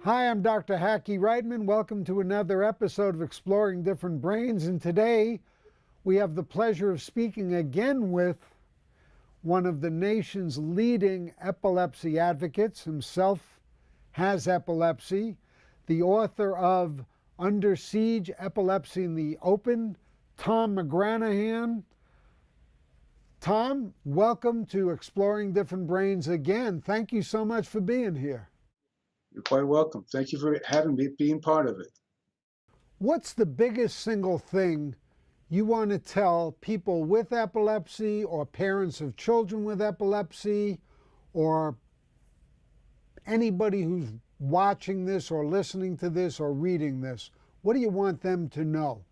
Hi, I'm Dr. Hackie Reitman. Welcome to another episode of Exploring Different Brains. And today we have the pleasure of speaking again with one of the nation's leading epilepsy advocates. Himself has epilepsy, the author of Under Siege, Epilepsy in the Open, Tom McGranahan. Tom, welcome to Exploring Different Brains again. Thank you so much for being here. You're quite welcome. Thank you for having me, being part of it. What's the biggest single thing you want to tell people with epilepsy or parents of children with epilepsy or anybody who's watching this or listening to this or reading this? What do you want them to know?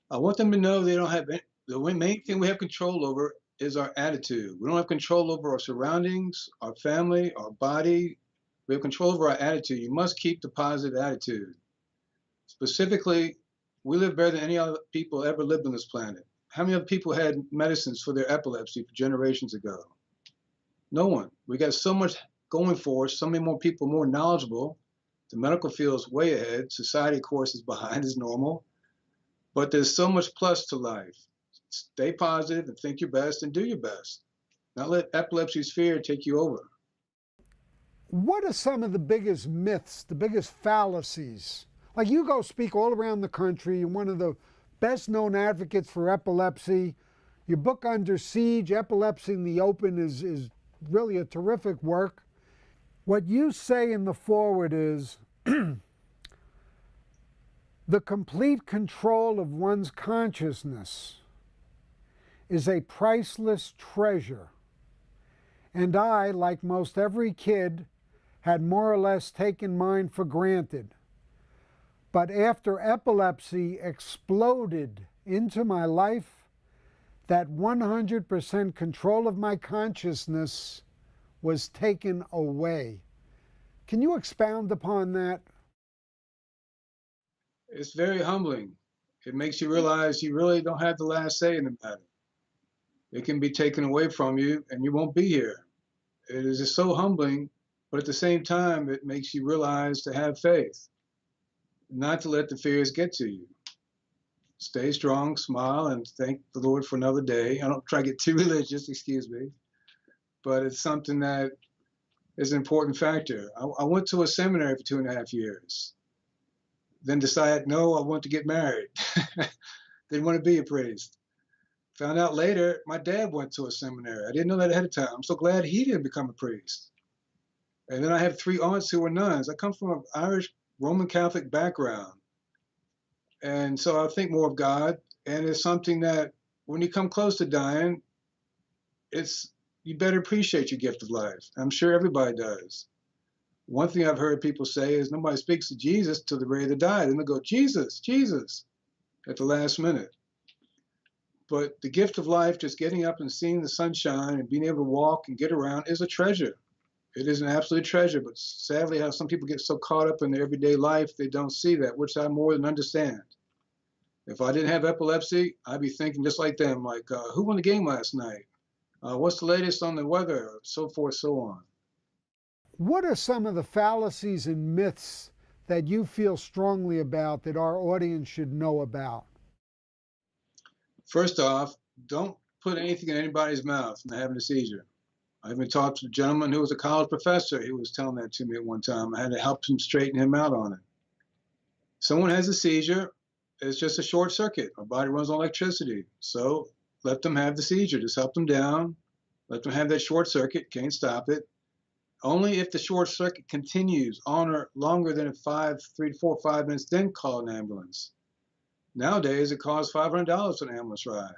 I want them to know they don't have the main thing we have control over is our attitude. We don't have control over our surroundings, our family, our body. We have control over our attitude. You must keep the positive attitude. Specifically, we live better than any other people ever lived on this planet. How many other people had medicines for their epilepsy generations ago? No one. We got so much going for us, so many more people more knowledgeable. The medical field is way ahead. Society, of course, is behind as normal. But there's so much plus to life. Stay positive and think your best and do your best. Not let epilepsy's fear take you over. What are some of the biggest myths, the biggest fallacies? Like, you go speak all around the country. You're one of the best known advocates for epilepsy. Your book, Under Siege, Epilepsy in the Open, is really a terrific work. What you say in the foreword is, the complete control of one's consciousness is a priceless treasure. And I, like most every kid, had more or less taken mine for granted. But after epilepsy exploded into my life, that 100% control of my consciousness was taken away. Can you expound upon that? It's very humbling. It makes you realize you really don't have the last say in the matter. It can be taken away from you and you won't be here. It is just so humbling, but at the same time, it makes you realize to have faith, not to let the fears get to you. Stay strong, smile, and thank the Lord for another day. I don't try to get too religious, excuse me, but it's something that is an important factor. I went to a seminary for 2.5 years, then decided, no, I want to get married. Didn't want to be a priest. Found out later, my dad went to a seminary. I didn't know that ahead of time. I'm so glad he didn't become a priest. And then I have 3 aunts who were nuns. I come from an Irish Roman Catholic background. And so I think more of God. And it's something that when you come close to dying, you better appreciate your gift of life. I'm sure everybody does. One thing I've heard people say is nobody speaks to Jesus till they're ready to die. Then they go, Jesus, Jesus, at the last minute. But the gift of life, just getting up and seeing the sunshine and being able to walk and get around, is a treasure. It is an absolute treasure, but sadly how some people get so caught up in their everyday life, they don't see that, which I more than understand. If I didn't have epilepsy, I'd be thinking just like them, like, who won the game last night? What's the latest on the weather? So forth, so on. What are some of the fallacies and myths that you feel strongly about that our audience should know about? First off, don't put anything in anybody's mouth when they're having a seizure. I even talked to a gentleman who was a college professor. He was telling that to me at one time. I had to help him straighten him out on it. Someone has a seizure, it's just a short circuit. Our body runs on electricity. So let them have the seizure. Just help them down. Let them have that short circuit. Can't stop it. Only if the short circuit continues on or longer than 3 to 4 or 5 minutes, then call an ambulance. Nowadays, it costs $500 for an ambulance ride.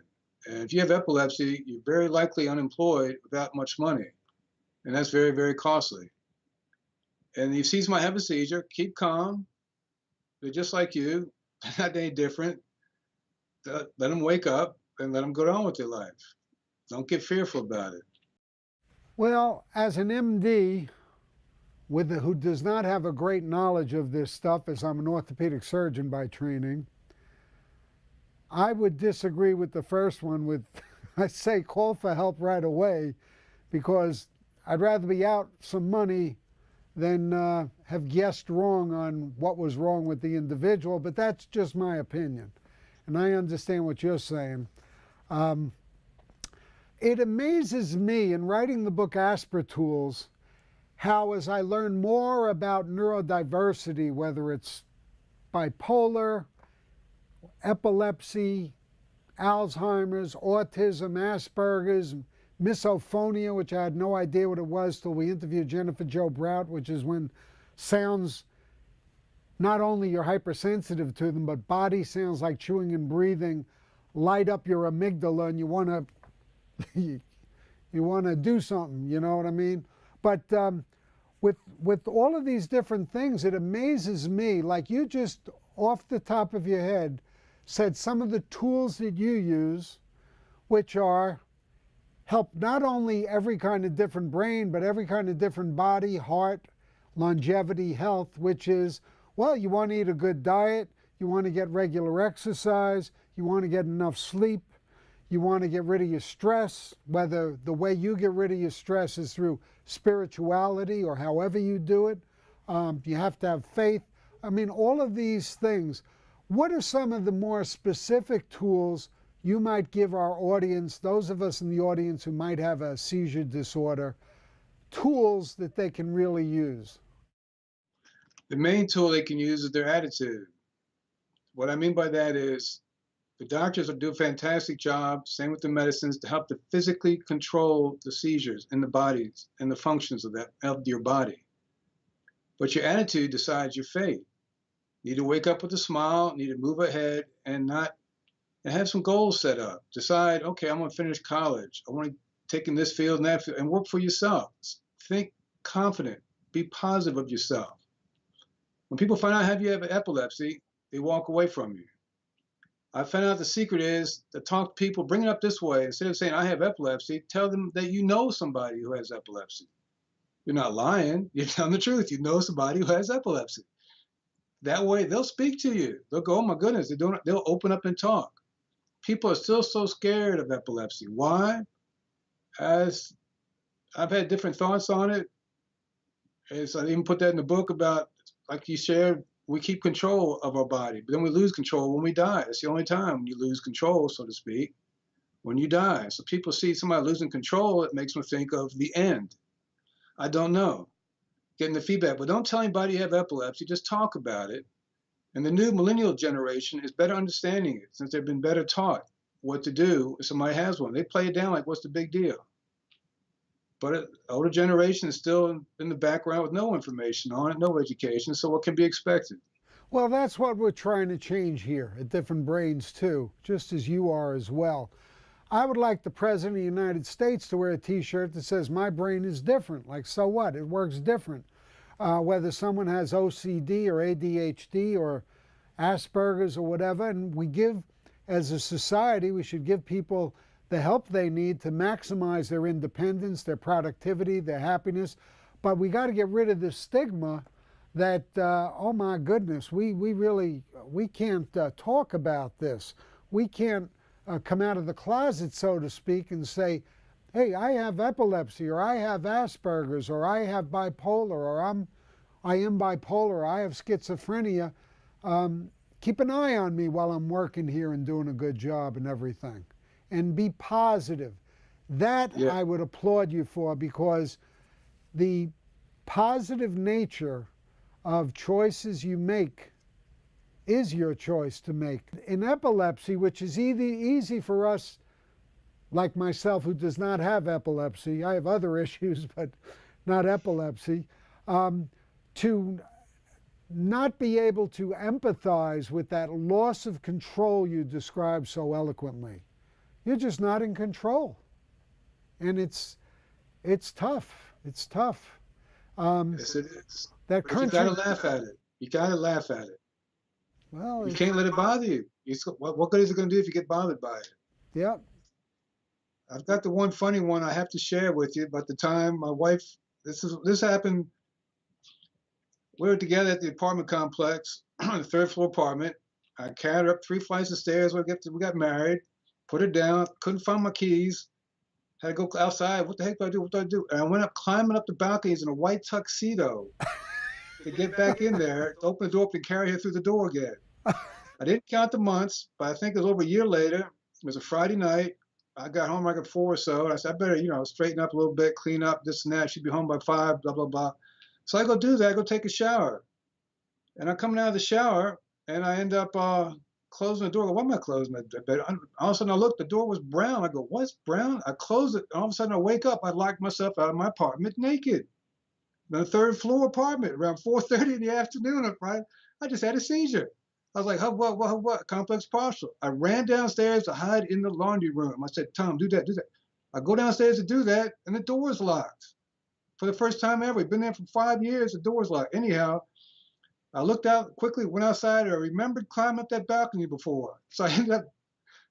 And if you have epilepsy, you're very likely unemployed without much money. And that's very, very costly. And if you might have a seizure, keep calm. They're just like you, not any different. Let them wake up and let them go on with their life. Don't get fearful about it. Well, as an MD who does not have a great knowledge of this stuff, as I'm an orthopedic surgeon by training, I would disagree with the first one with, I say call for help right away, because I'd rather be out some money then have guessed wrong on what was wrong with the individual, but that's just my opinion. And I understand what you're saying. Um, it amazes me in writing the book Asper Tools how, as I learn more about neurodiversity, whether it's bipolar, epilepsy, Alzheimer's, autism, Asperger's, misophonia, which I had no idea what it was till we interviewed Jennifer Jo Brout, which is when sounds, not only you're hypersensitive to them, but body sounds like chewing and breathing light up your amygdala, and you want to you want to do something. You know what I mean? But with all of these different things, it amazes me. Like you just off the top of your head said some of the tools that you use, which are help not only every kind of different brain, but every kind of different body, heart, longevity, health, which is, well, you want to eat a good diet, you want to get regular exercise, you want to get enough sleep, you want to get rid of your stress, whether the way you get rid of your stress is through spirituality or however you do it. You have to have faith. I mean, all of these things. What are some of the more specific tools you might give our audience, those of us in the audience who might have a seizure disorder, tools that they can really use? The main tool they can use is their attitude. What I mean by that is the doctors will do a fantastic job, same with the medicines, to help to physically control the seizures in the bodies and the functions of your body. But your attitude decides your fate. You need to wake up with a smile, need to move ahead and have some goals set up. Decide, okay, I'm going to finish college. I want to take in this field and that field and work for yourself. Think confident. Be positive of yourself. When people find out you have epilepsy, they walk away from you. I found out the secret is to talk to people, bring it up this way. Instead of saying, I have epilepsy, tell them that you know somebody who has epilepsy. You're not lying. You're telling the truth. You know somebody who has epilepsy. That way, they'll speak to you. They'll go, oh my goodness, they'll open up and talk. People are still so scared of epilepsy. Why? As I've had different thoughts on it. As I even put that in the book about, like you shared, we keep control of our body, but then we lose control when we die. It's the only time you lose control, so to speak, when you die. So people see somebody losing control, it makes them think of the end. I don't know. Getting the feedback, but don't tell anybody you have epilepsy, just talk about it. And the new millennial generation is better understanding it since they've been better taught what to do if somebody has one. They play it down like, what's the big deal? But the older generation is still in the background with no information on it, no education, so what can be expected? Well, that's what we're trying to change here at Different Brains too, just as you are as well. I would like the President of the United States to wear a t-shirt that says, my brain is different. Like, so what? It works different. Whether someone has OCD or ADHD or Asperger's or whatever, and we give, as a society, we should give people the help they need to maximize their independence, their productivity, their happiness. But we got to get rid of this stigma that, oh my goodness, we can't talk about this. We can't come out of the closet, so to speak, and say, hey, I have epilepsy, or I have Asperger's, or I have bipolar, or I am bipolar, or I have schizophrenia. Keep an eye on me while I'm working here and doing a good job and everything. And be positive. That Yeah. I would applaud you for, because the positive nature of choices you make is your choice to make. In epilepsy, which is easy for us, like myself, who does not have epilepsy, I have other issues, but not epilepsy, to not be able to empathize with that loss of control you described so eloquently. You're just not in control. And it's tough. It's tough. Yes, it is. That But country, you gotta laugh at it. You gotta laugh at it. well, You can't let it bother you. What good is it gonna do if you get bothered by it? yeah. I've got the one funny one I have to share with you about the time my wife, this happened, we were together at the apartment complex, the third floor apartment. I carried her up 3 flights of stairs. We got married, put her down, couldn't find my keys. Had to go outside. What the heck do I do? What do I do? And I went up climbing up the balconies in a white tuxedo to get back in there, to open the door up and carry her through the door again. I didn't count the months, but I think it was over a year later. It was a Friday night. I got home like at 4 or so, and I said, I better, straighten up a little bit, clean up, this and that. She'd be home by 5, blah, blah, blah. So I go do that. I go take a shower. And I'm coming out of the shower, and I end up closing the door. I go, why am I closing the bed? All of a sudden, I look, the door was brown. I go, what's brown? I close it. All of a sudden, I wake up. I locked myself out of my apartment naked. In a third floor apartment around 4:30 in the afternoon. Right? I just had a seizure. I was like, what? Complex partial. I ran downstairs to hide in the laundry room. I said, Tom, do that. I go downstairs to do that, and the door's locked. For the first time ever. We've been there for 5 years, the door's locked. Anyhow, I looked out quickly, went outside, and I remembered climbing up that balcony before. So I ended up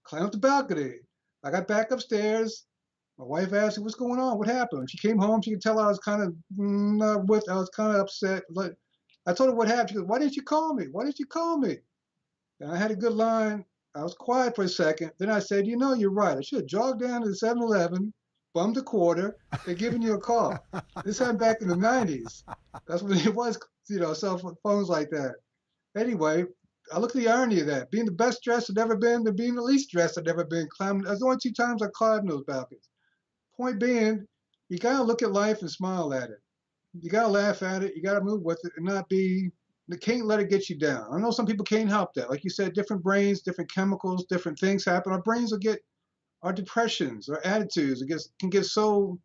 climbing up the balcony. I got back upstairs. My wife asked me, what's going on? What happened? When she came home, she could tell I was kind of I was kind of upset. Like, I told her what happened. She goes, why didn't you call me? Why didn't you call me? And I had a good line. I was quiet for a second. Then I said, you're right. I should have jogged down to the 7-Eleven, bummed a quarter, and given you a call. This happened back in the 90s. That's when it was, cell phones like that. Anyway, I look at the irony of that. Being the best dressed I've ever been to being the least dressed I've ever been. Climbing. That's the only 2 times I climbed those balconies. Point being, you got to look at life and smile at it. You got to laugh at it. You got to move with it and you can't let it get you down. I know some people can't help that. Like you said, different brains, different chemicals, different things happen. Our brains will get, our depressions, our attitudes, can get so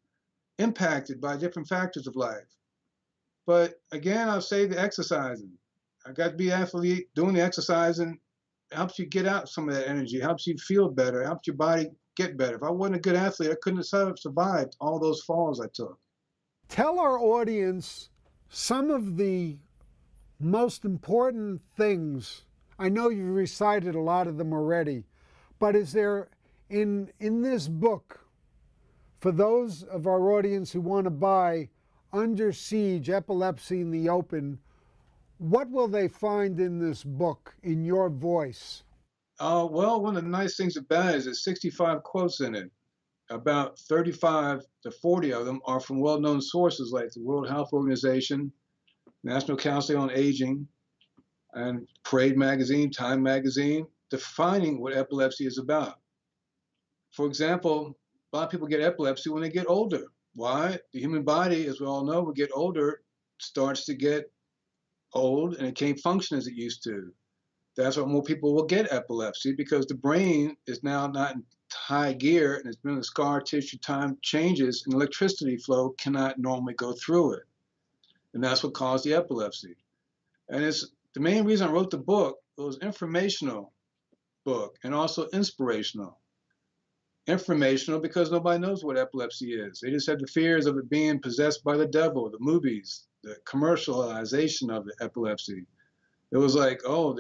impacted by different factors of life. But again, I'll say the exercising. I got to be an athlete. Doing the exercising helps you get out some of that energy, helps you feel better, helps your body get better. If I wasn't a good athlete, I couldn't have survived all those falls I took. Tell our audience some of the most important things. I know you've recited a lot of them already, but is there in this book, for those of our audience who want to buy Under Siege, Epilepsy in the Open, what will they find in this book in your voice? Well, one of the nice things about it is there's 65 quotes in it. About 35 to 40 of them are from well-known sources like the World Health Organization, National Council on Aging, and Parade Magazine, Time Magazine, defining what epilepsy is about. For example, a lot of people get epilepsy when they get older. Why? The human body, as we all know, will get older, starts to get old, and it can't function as it used to. That's why more people will get epilepsy, because the brain is now not in high gear, and it's been in the scar tissue, time changes, and electricity flow cannot normally go through it. And that's what caused the epilepsy. And it's the main reason I wrote the book. It was an informational book and also inspirational. Informational because nobody knows what epilepsy is. They just had the fears of it being possessed by the devil, the movies, the commercialization of the epilepsy. It was like, oh,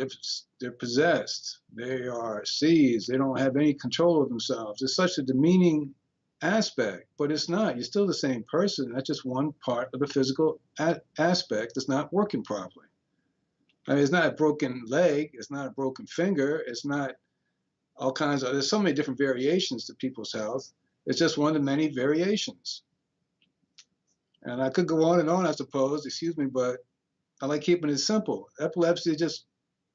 they're possessed. They are seized. They don't have any control of themselves. It's such a demeaning aspect, but it's not. You're still the same person. That's just one part of the physical aspect that's not working properly. I mean, it's not a broken leg. It's not a broken finger. It's not all kinds of, there's so many different variations to people's health. It's just one of the many variations. And I could go on, I suppose, excuse me, but I like keeping it simple. Epilepsy is just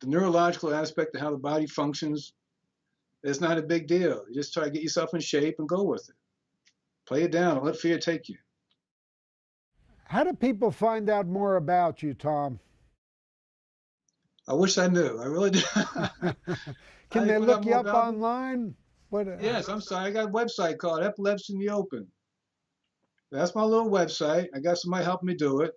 the neurological aspect of how the body functions. It's not a big deal. You just try to get yourself in shape and go with it. Play it down. Don't let fear take you. How do people find out more about you, Tom? I wish I knew. I really do. Can they look you up online? Yes, I'm sorry. I got a website called Epilepsy in the Open. That's my little website. I got somebody helping me do it.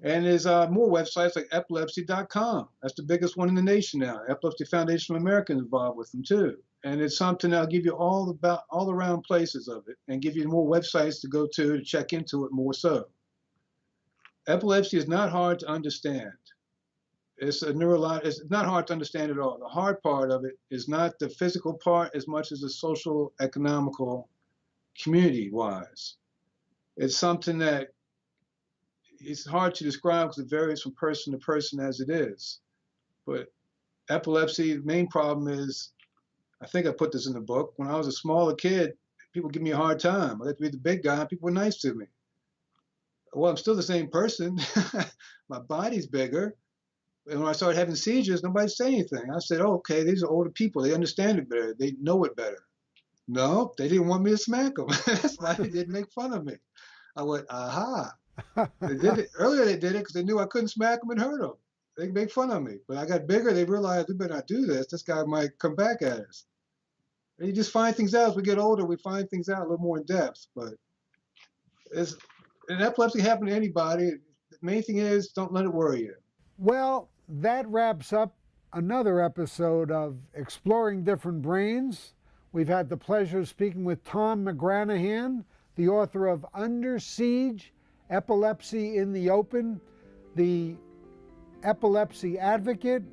And there's more websites like epilepsy.com. That's the biggest one in the nation now. Epilepsy Foundation of America is involved with them too. And it's something that'll give you all around places of it and give you more websites to go to check into it more so. Epilepsy is not hard to understand. It's not hard to understand at all. The hard part of it is not the physical part as much as the social, economical, community-wise. It's something that it's hard to describe because it varies from person to person as it is. But epilepsy, the main problem is, I think I put this in the book, when I was a smaller kid, people give me a hard time. I got to be the big guy. People were nice to me. Well, I'm still the same person. My body's bigger. And when I started having seizures, nobody said anything. I said, oh, okay, these are older people. They understand it better. They know it better. No, they didn't want me to smack them. That's why they didn't make fun of me. I went, aha. They did it. Earlier they did it because they knew I couldn't smack them and hurt them. They make fun of me. But I got bigger. They realized we better not do this. This guy might come back at us. And you just find things out. As we get older, we find things out a little more in depth. But and epilepsy happen to anybody. The main thing is don't let it worry you. Well, that wraps up another episode of Exploring Different Brains. We've had the pleasure of speaking with Tom McGranahan, the author of Under Siege, Epilepsy in the Open, the epilepsy advocate,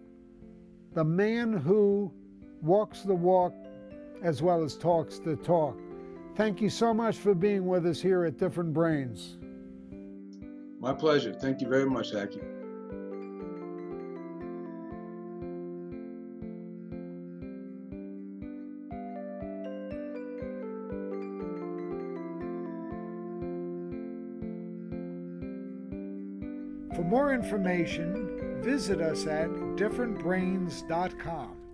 the man who walks the walk as well as talks the talk. Thank you so much for being with us here at Different Brains. My pleasure. Thank you very much, Hackie. For more information, visit us at differentbrains.com.